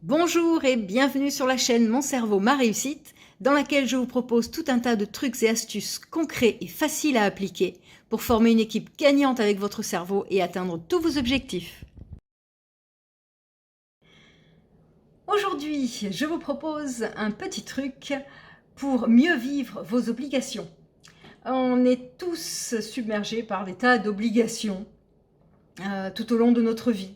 Bonjour et bienvenue sur la chaîne Mon cerveau, ma réussite, dans laquelle je vous propose tout un tas de trucs et astuces concrets et faciles à appliquer pour former une équipe gagnante avec votre cerveau et atteindre tous vos objectifs. Aujourd'hui, je vous propose un petit truc pour mieux vivre vos obligations. On est tous submergés par des tas d'obligations tout au long de notre vie.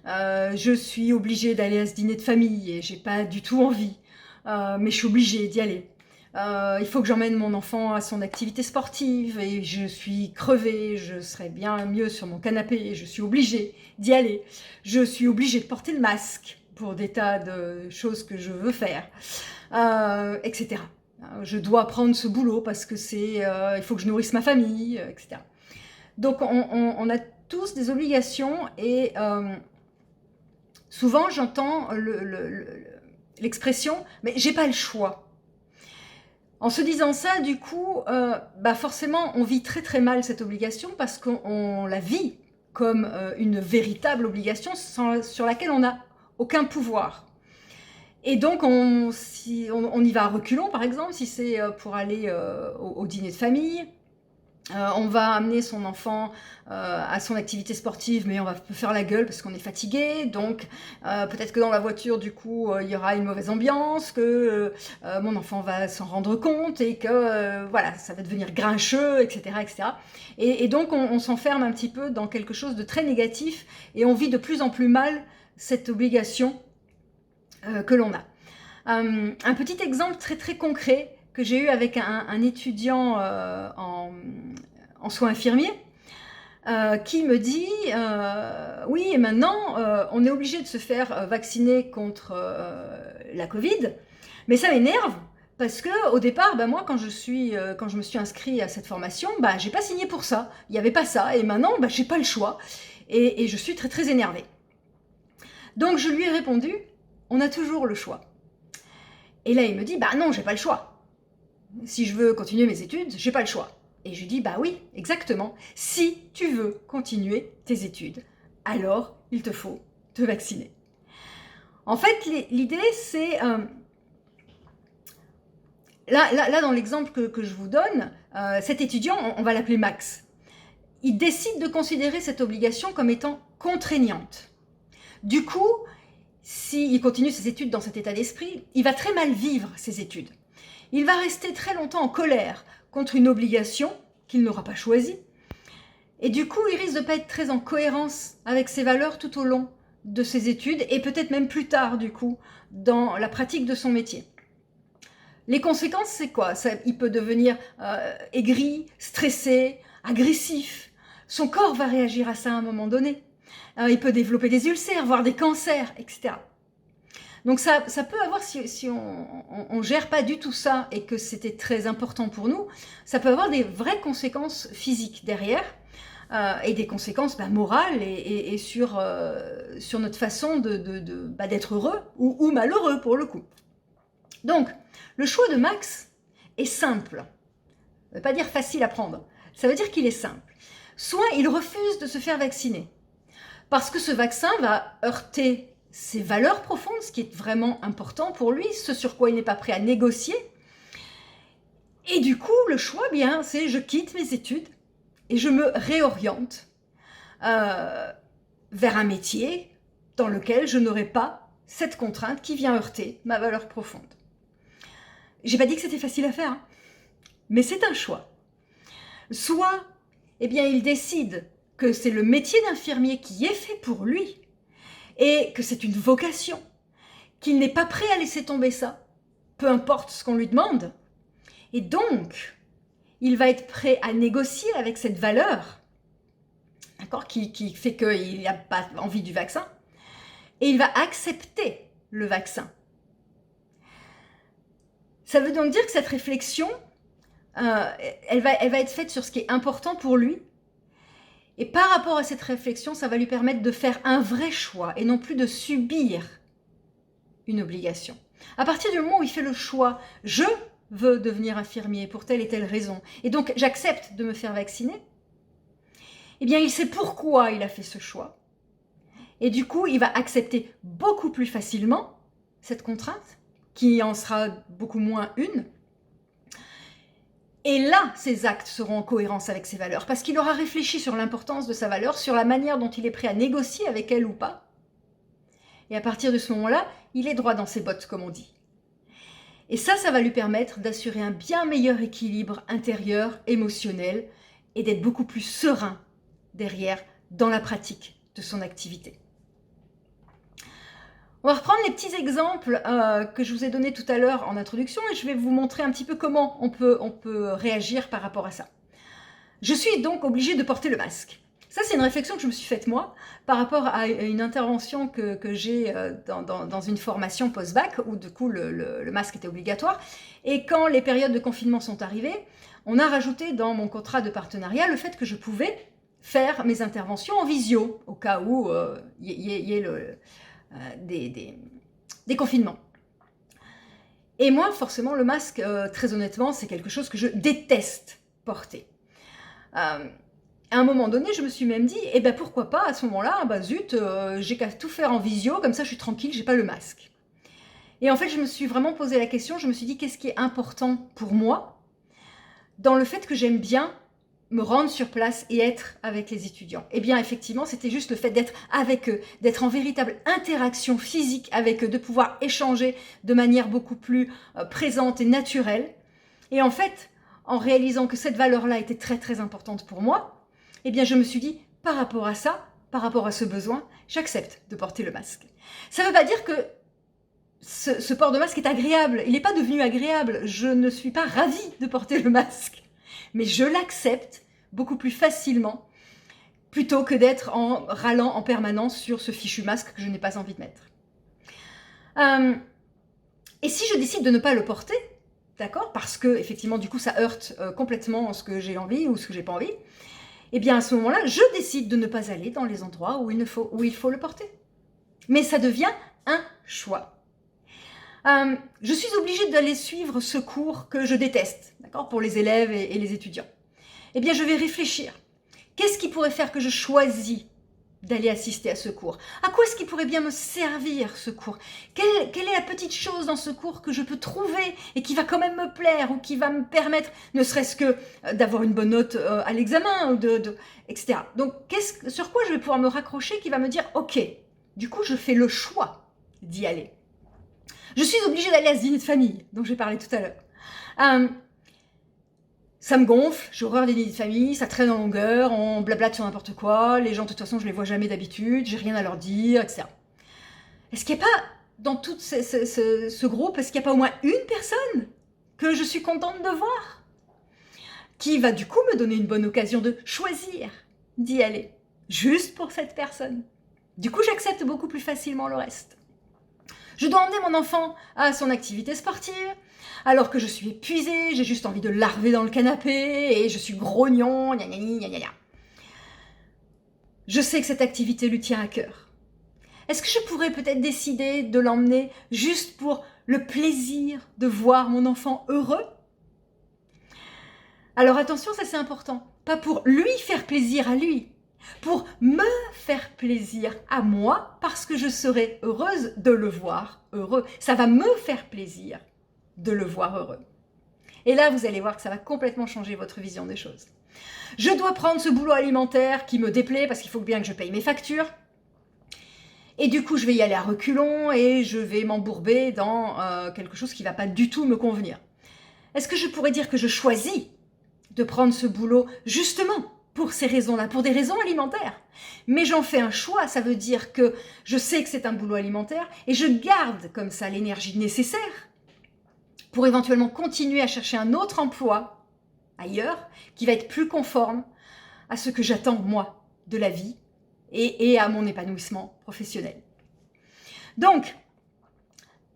Je suis obligée d'aller à ce dîner de famille et j'ai pas du tout envie, mais je suis obligée d'y aller. Il faut que j'emmène mon enfant à son activité sportive et je suis crevée, je serais bien mieux sur mon canapé et je suis obligée d'y aller. Je suis obligée de porter le masque pour des tas de choses que je veux faire, etc. Je dois prendre ce boulot parce que il faut que je nourrisse ma famille, etc. Donc on a tous des obligations et souvent j'entends l'expression « mais j'ai pas le choix ». En se disant ça, du coup, forcément on vit très très mal cette obligation parce qu'on la vit comme une véritable obligation sur laquelle on n'a aucun pouvoir. Et donc on y va à reculons, par exemple, si c'est pour aller au dîner de famille. On va amener son enfant à son activité sportive, mais on va faire la gueule parce qu'on est fatigué. Donc peut-être que dans la voiture, du coup, il y aura une mauvaise ambiance, que mon enfant va s'en rendre compte et que voilà, ça va devenir grincheux, etc. etc. Et donc on s'enferme un petit peu dans quelque chose de très négatif et on vit de plus en plus mal cette obligation que l'on a. Un petit exemple très très concret que j'ai eu avec un étudiant en soins infirmiers qui me dit oui, et maintenant on est obligé de se faire vacciner contre la Covid, mais ça m'énerve parce que au départ, moi quand je me suis inscrit à cette formation, j'ai pas signé pour ça, il n'y avait pas ça, et maintenant j'ai pas le choix et je suis très très énervée. Donc je lui ai répondu, on a toujours le choix. Et là, il me dit, non, j'ai pas le choix. Si je veux continuer mes études, j'ai pas le choix. Et je lui dis, oui, exactement. Si tu veux continuer tes études, alors il te faut te vacciner. En fait, l'idée, c'est... Là, dans l'exemple que je vous donne, cet étudiant, on va l'appeler Max. Il décide de considérer cette obligation comme étant contraignante. Du coup, s'il continue ses études dans cet état d'esprit, il va très mal vivre ses études. Il va rester très longtemps en colère contre une obligation qu'il n'aura pas choisie. Et du coup, il risque de ne pas être très en cohérence avec ses valeurs tout au long de ses études et peut-être même plus tard, du coup, dans la pratique de son métier. Les conséquences, c'est quoi? Il peut devenir aigri, stressé, agressif. Son corps va réagir à ça à un moment donné. Il peut développer des ulcères, voire des cancers, etc. Donc ça peut avoir, si on gère pas du tout ça et que c'était très important pour nous, ça peut avoir des vraies conséquences physiques derrière et des conséquences morales et sur notre façon d'être heureux ou malheureux pour le coup. Donc, le choix de Max est simple. Ça ne veut pas dire facile à prendre. Ça veut dire qu'il est simple. Soit il refuse de se faire vacciner parce que ce vaccin va heurter ses valeurs profondes, ce qui est vraiment important pour lui, ce sur quoi il n'est pas prêt à négocier. Et du coup, le choix, c'est je quitte mes études et je me réoriente vers un métier dans lequel je n'aurai pas cette contrainte qui vient heurter ma valeur profonde. J'ai pas dit que c'était facile à faire, mais c'est un choix. Soit, il décide que c'est le métier d'infirmier qui est fait pour lui et que c'est une vocation, qu'il n'est pas prêt à laisser tomber ça, peu importe ce qu'on lui demande. Et donc, il va être prêt à négocier avec cette valeur, d'accord, qui fait qu'il n'a pas envie du vaccin, et il va accepter le vaccin. Ça veut donc dire que cette réflexion, elle va être faite sur ce qui est important pour lui. Et par rapport à cette réflexion, ça va lui permettre de faire un vrai choix et non plus de subir une obligation. À partir du moment où il fait le choix, je veux devenir infirmier pour telle et telle raison, et donc j'accepte de me faire vacciner, il sait pourquoi il a fait ce choix. Et du coup, il va accepter beaucoup plus facilement cette contrainte, qui en sera beaucoup moins une. Et là, ses actes seront en cohérence avec ses valeurs, parce qu'il aura réfléchi sur l'importance de sa valeur, sur la manière dont il est prêt à négocier avec elle ou pas. Et à partir de ce moment-là, il est droit dans ses bottes, comme on dit. Et ça va lui permettre d'assurer un bien meilleur équilibre intérieur, émotionnel, et d'être beaucoup plus serein derrière, dans la pratique de son activité. On va reprendre les petits exemples que je vous ai donnés tout à l'heure en introduction et je vais vous montrer un petit peu comment on peut réagir par rapport à ça. Je suis donc obligée de porter le masque. Ça, c'est une réflexion que je me suis faite moi par rapport à une intervention que j'ai dans une formation post-bac où du coup le masque était obligatoire. Et quand les périodes de confinement sont arrivées, on a rajouté dans mon contrat de partenariat le fait que je pouvais faire mes interventions en visio au cas où il y ait des confinements. Et moi, forcément, le masque, très honnêtement, c'est quelque chose que je déteste porter. À un moment donné, je me suis même dit, eh ben pourquoi pas, à ce moment-là, bah zut, j'ai qu'à tout faire en visio, comme ça je suis tranquille, j'ai pas le masque. Et en fait, je me suis vraiment posé la question, je me suis dit, qu'est-ce qui est important pour moi, dans le fait que j'aime bien me rendre sur place et être avec les étudiants. Eh bien, effectivement, c'était juste le fait d'être avec eux, d'être en véritable interaction physique avec eux, de pouvoir échanger de manière beaucoup plus présente et naturelle. Et en fait, en réalisant que cette valeur-là était très très importante pour moi, eh bien, je me suis dit, par rapport à ça, par rapport à ce besoin, j'accepte de porter le masque. Ça ne veut pas dire que ce port de masque est agréable. Il n'est pas devenu agréable. Je ne suis pas ravie de porter le masque. Mais je l'accepte beaucoup plus facilement plutôt que d'être en râlant en permanence sur ce fichu masque que je n'ai pas envie de mettre. Et si je décide de ne pas le porter, d'accord, parce que effectivement du coup ça heurte complètement ce que j'ai envie ou ce que j'ai pas envie, eh bien à ce moment-là, je décide de ne pas aller dans les endroits où il faut le porter. Mais ça devient un choix. Je suis obligée d'aller suivre ce cours que je déteste, d'accord, pour les élèves et les étudiants. Eh bien, je vais réfléchir. Qu'est-ce qui pourrait faire que je choisis d'aller assister à ce cours? À quoi est-ce qu'il pourrait bien me servir, ce cours? Quelle est la petite chose dans ce cours que je peux trouver et qui va quand même me plaire ou qui va me permettre, ne serait-ce que d'avoir une bonne note à l'examen, ou etc. Donc, sur quoi je vais pouvoir me raccrocher qui va me dire, ok, du coup, je fais le choix d'y aller. Je suis obligée d'aller à ce dîner de famille dont j'ai parlé tout à l'heure. Ça me gonfle, j'ai horreur des dîners de famille, ça traîne en longueur, on blablate sur n'importe quoi, les gens de toute façon je les vois jamais d'habitude, j'ai rien à leur dire, etc. Est-ce qu'il n'y a pas, dans tout ce groupe, est-ce qu'il n'y a pas au moins une personne que je suis contente de voir, qui va du coup me donner une bonne occasion de choisir d'y aller, juste pour cette personne? Du coup j'accepte beaucoup plus facilement le reste. Je dois emmener mon enfant à son activité sportive, alors que je suis épuisée, j'ai juste envie de larver dans le canapé, et je suis grognon, gna gna gna gna gna. Je sais que cette activité lui tient à cœur. Est-ce que je pourrais peut-être décider de l'emmener juste pour le plaisir de voir mon enfant heureux? Alors attention, ça c'est important, pas pour lui faire plaisir à lui, pour me faire plaisir à moi, parce que je serai heureuse de le voir heureux. Ça va me faire plaisir de le voir heureux. Et là, vous allez voir que ça va complètement changer votre vision des choses. Je dois prendre ce boulot alimentaire qui me déplaît parce qu'il faut bien que je paye mes factures. Et du coup, je vais y aller à reculons et je vais m'embourber dans quelque chose qui ne va pas du tout me convenir. Est-ce que je pourrais dire que je choisis de prendre ce boulot justement pour ces raisons-là, pour des raisons alimentaires? Mais j'en fais un choix, ça veut dire que je sais que c'est un boulot alimentaire et je garde comme ça l'énergie nécessaire pour éventuellement continuer à chercher un autre emploi ailleurs qui va être plus conforme à ce que j'attends moi de la vie et à mon épanouissement professionnel. Donc,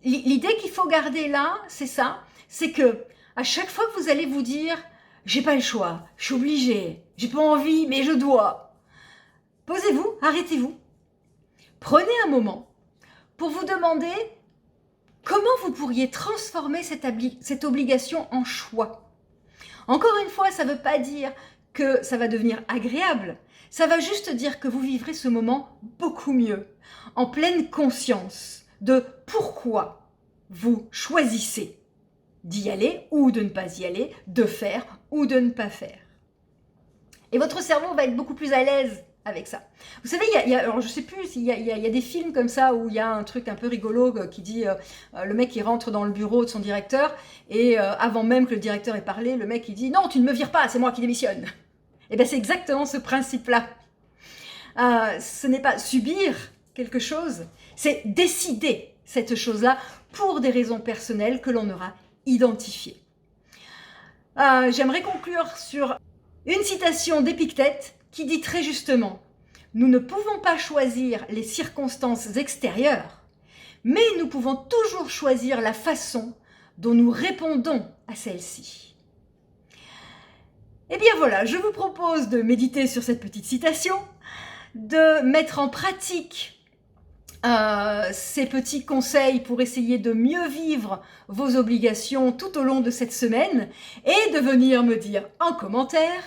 l'idée qu'il faut garder là, c'est ça, c'est que à chaque fois que vous allez vous dire « j'ai pas le choix, je suis obligée, j'ai pas envie, mais je dois », posez-vous, arrêtez-vous, prenez un moment pour vous demander comment vous pourriez transformer cette obligation en choix. Encore une fois, ça ne veut pas dire que ça va devenir agréable, ça va juste dire que vous vivrez ce moment beaucoup mieux, en pleine conscience de pourquoi vous choisissez d'y aller ou de ne pas y aller, de faire ou de ne pas faire. Et votre cerveau va être beaucoup plus à l'aise avec ça. Vous savez, alors je sais plus s'il y a des films comme ça où il y a un truc un peu rigolo qui dit le mec il rentre dans le bureau de son directeur et avant même que le directeur ait parlé, le mec il dit non, tu ne me vires pas, c'est moi qui démissionne. Et bien c'est exactement ce principe-là. Ce n'est pas subir quelque chose, c'est décider cette chose-là pour des raisons personnelles que l'on aura identifiées. J'aimerais conclure sur une citation d'Épictète qui dit très justement « Nous ne pouvons pas choisir les circonstances extérieures, mais nous pouvons toujours choisir la façon dont nous répondons à celles-ci. » Eh bien voilà, je vous propose de méditer sur cette petite citation, de mettre en pratique ces petits conseils pour essayer de mieux vivre vos obligations tout au long de cette semaine et de venir me dire en commentaire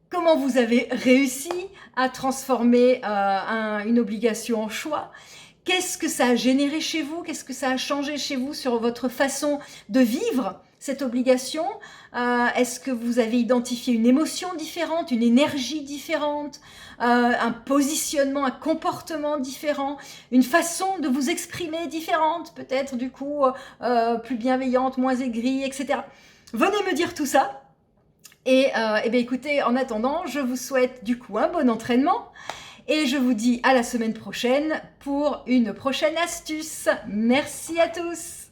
comment vous avez réussi à transformer une obligation en choix. Qu'est-ce que ça a généré chez vous? Qu'est-ce que ça a changé chez vous sur votre façon de vivre cette obligation? Est-ce que vous avez identifié une émotion différente, une énergie différente, un positionnement, un comportement différent, une façon de vous exprimer différente, peut-être du coup plus bienveillante, moins aigrie, etc. Venez me dire tout ça. Et bien écoutez, en attendant, je vous souhaite du coup un bon entraînement et je vous dis à la semaine prochaine pour une prochaine astuce. Merci à tous!